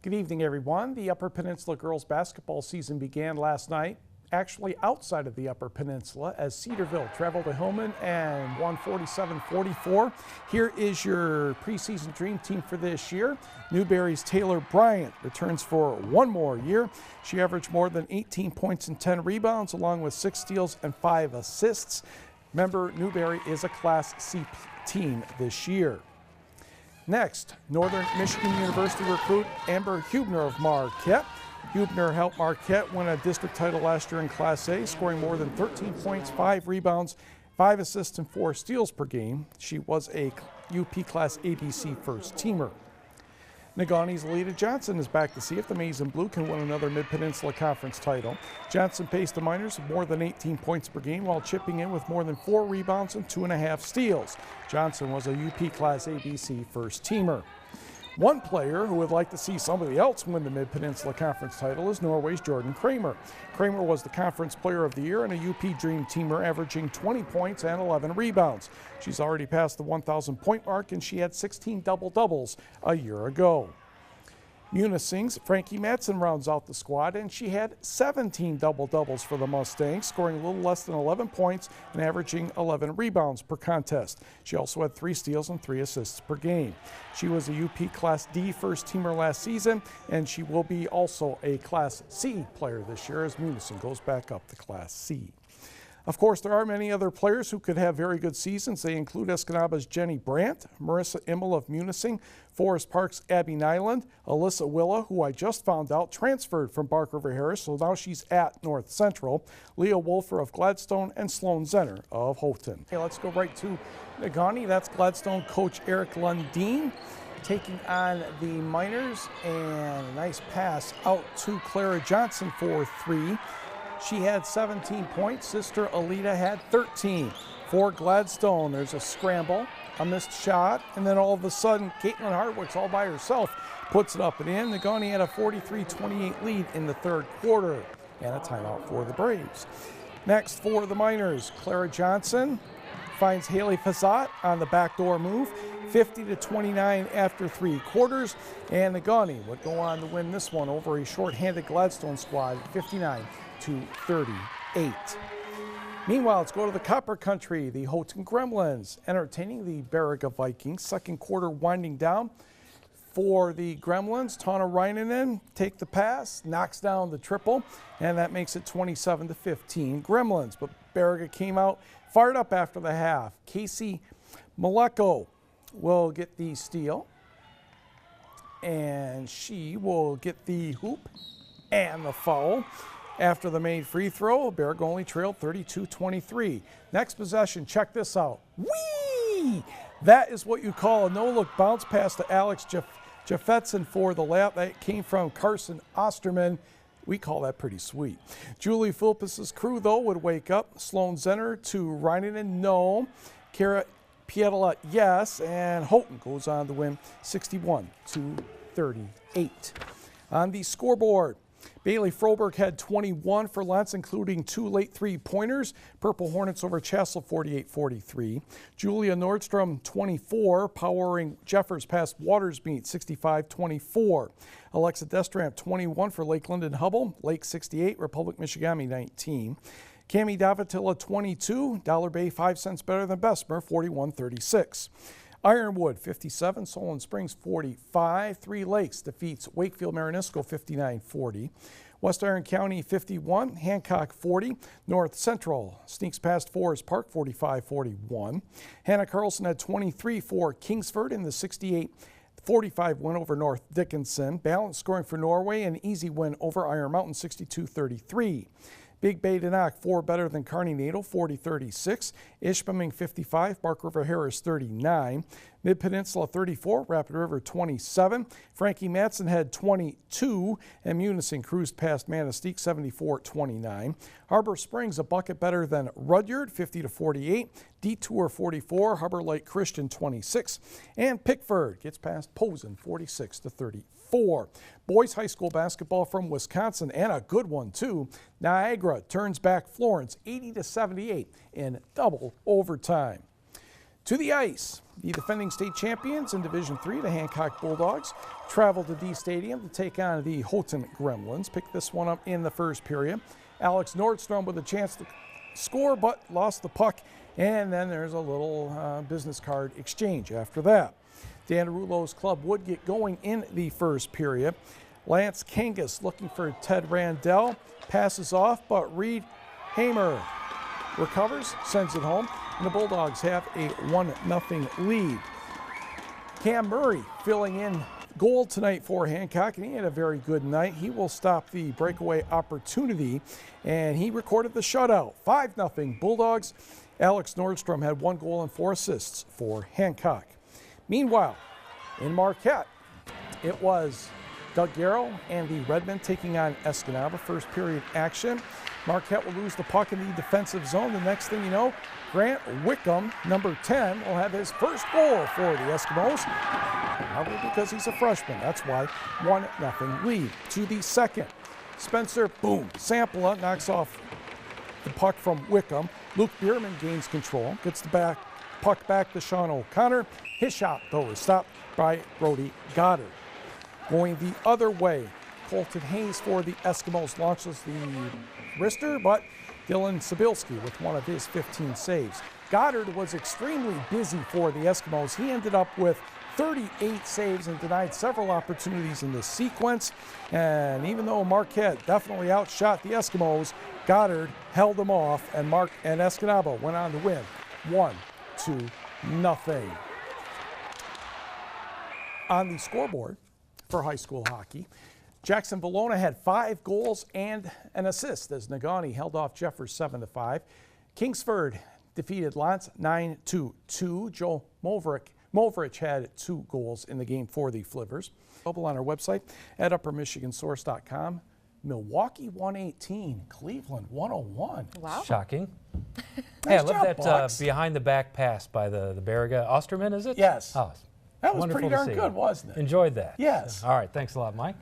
Good evening, everyone. The Upper Peninsula girls basketball season began last night, actually outside of the Upper Peninsula, as Cedarville traveled to Hillman and won 47-44. Here is your preseason dream team for this year. Newberry's Taylor Bryant returns for one more year. She averaged more than 18 points and 10 rebounds, along with 6 steals and 5 assists. Remember, Newberry is a Class C team this year. Next, Northern Michigan University recruit Amber Huebner of Marquette. Huebner helped Marquette win a district title last year in Class A, scoring more than 13 points, 5 rebounds, 5 assists, and 4 steals per game. She was a UP Class ABC first teamer. Negaunee's Aleda Johnson is back to see if the Maize and Blue can win another Mid-Peninsula Conference title. Johnson paced the Miners with more than 18 points per game while chipping in with more than 4 rebounds and 2.5 steals. Johnson was a UP Class ABC first teamer. One player who would like to see somebody else win the Mid-Peninsula Conference title is Norway's Jordan Kraemer. Kraemer was the Conference Player of the Year and a UP Dream Teamer, averaging 20 points and 11 rebounds. She's already passed the 1,000-point mark, and she had 16 double-doubles a year ago. Munising's Frankie Mattson rounds out the squad, and she had 17 double-doubles for the Mustangs, scoring a little less than 11 points and averaging 11 rebounds per contest. She also had 3 steals and 3 assists per game. She was a UP Class D first teamer last season, and she will be also a Class C player this year as Munising goes back up to Class C. Of course, there are many other players who could have very good seasons. They include Escanaba's Jenny Bryant, Marissa Immel of Munising, Forest Park's Abby Nyland, Alyssa Willa, who I just found out transferred from Bark River Harris, so now she's at North Central, Leah Wolfer of Gladstone, and Sloan Zenner of Houghton. Okay, let's go right to Negaunee. That's Gladstone coach Eric Lundeen taking on the Miners, and a nice pass out to Clara Johnson for 3. She had 17 points. Sister Aleda had 13. For Gladstone, there's a scramble, a missed shot, and then all of a sudden, Caitlin Hardwick's all by herself puts it up and in. Negaunee had a 43-28 lead in the third quarter, and a timeout for the Braves. Next, for the Miners, Clara Johnson finds Haley Fazat on the backdoor move, 50-29 after 3 quarters, and Negaunee would go on to win this one over a short-handed Gladstone squad, 59-38. Meanwhile, let's go to the Copper Country. The Houghton Gremlins entertaining the Baraga Vikings. Second quarter winding down for the Gremlins. Tana Reinanen take the pass, knocks down the triple, and that makes it 27-15 Gremlins. But Baraga came out fired up after the half. Casey Maleko will get the steal, and she will get the hoop and the foul. After the made free throw, Baraga only trailed 32-23. Next possession, check this out. Whee! That is what you call a no-look bounce pass to Alex Jeffetson for the layup. That came from Carson Osterman. We call that pretty sweet. Julie Philpus's crew, though, would wake up. Sloan Zenner to Reinanen, no. Kara Pietala, yes. And Houghton goes on to win 61-38. On the scoreboard, Bailey Froberg had 21 for Lentz, including 2 late 3-pointers. Purple Hornets over Chassel 48-43. Julia Nordstrom 24, powering Jeffers past Watersmeet 65-24. Alexa Destramp 21 for Lakeland and Hubble. Lake 68, Republic Michigami 19. Cami Davatilla 22, Dollar Bay 5 cents better than Bessemer 41-36. Ironwood 57, Solon Springs 45. Three Lakes defeats Wakefield Marinisco 59-40. West Iron County 51, Hancock 40. North Central sneaks past Forest Park 45-41. Hannah Carlson had 23 for Kingsford in the 68-45 win over North Dickinson. Balanced scoring for Norway, an easy win over Iron Mountain 62-33. Big Bay Denach 4 better than Kearney Natal 40-36. Ishpeming 55, Bark River Harris 39. Mid-Peninsula 34, Rapid River 27. Frankie Mattson had 22, and Munising cruised past Manistee 74-29. Harbor Springs a bucket better than Rudyard 50-48. Detour 44, Harbor Lake Christian 26, and Pickford gets past Posen 46-34. Boys high school basketball from Wisconsin, and a good one too. Niagara turns back Florence 80-78 in double overtime. To the ice, the defending state champions in Division III, the Hancock Bulldogs, traveled to D Stadium to take on the Houghton Gremlins. Picked this one up in the first period. Alex Nordstrom with a chance to score, but lost the puck. And then there's a little business card exchange after that. Dan Rulo's club would get going in the first period. Lance Kangas looking for Ted Randell. Passes off, but Reed Hamer recovers, sends it home, and the Bulldogs have a 1-0 lead. Cam Murray filling in goal tonight for Hancock, and he had a very good night. He will stop the breakaway opportunity, and he recorded the shutout. 5-0 Bulldogs. Alex Nordstrom had 1 goal and 4 assists for Hancock. Meanwhile, in Marquette, it was Doug Garrow and the Redmen taking on Escanaba. First period action. Marquette will lose the puck in the defensive zone. The next thing you know, Grant Wickham, number 10, will have his first goal for the Eskimos. Probably because he's a freshman. That's why 1-0 lead. To the second, Spencer, Sampola knocks off the puck from Wickham. Luke Bierman gains control, gets the puck back to Sean O'Connor. His shot, though, is stopped by Brody Goddard. Going the other way, Colton Hayes for the Eskimos launches the wrister, but Dylan Sabilski with one of his 15 saves. Goddard was extremely busy for the Eskimos. He ended up with 38 saves and denied several opportunities in this sequence. And even though Marquette definitely outshot the Eskimos, Goddard held them off, and Escanaba went on to win 1-0. On the scoreboard for high school hockey, Jackson Valona had 5 goals and an assist as Negaunee held off Jeffers 7-5. Kingsford defeated Lance 9-2. Joe Moverich had 2 goals in the game for the Flivers. Available on our website at uppermichigansource.com. Milwaukee 118, Cleveland 101. Wow. Shocking. Nice Hey, I love job, that Bucks. behind the back pass by the Berriga Osterman, is it? Yes. Oh, That was wonderful pretty to darn see. good, wasn't it? Enjoyed that. Yes. All right. Thanks a lot, Mike.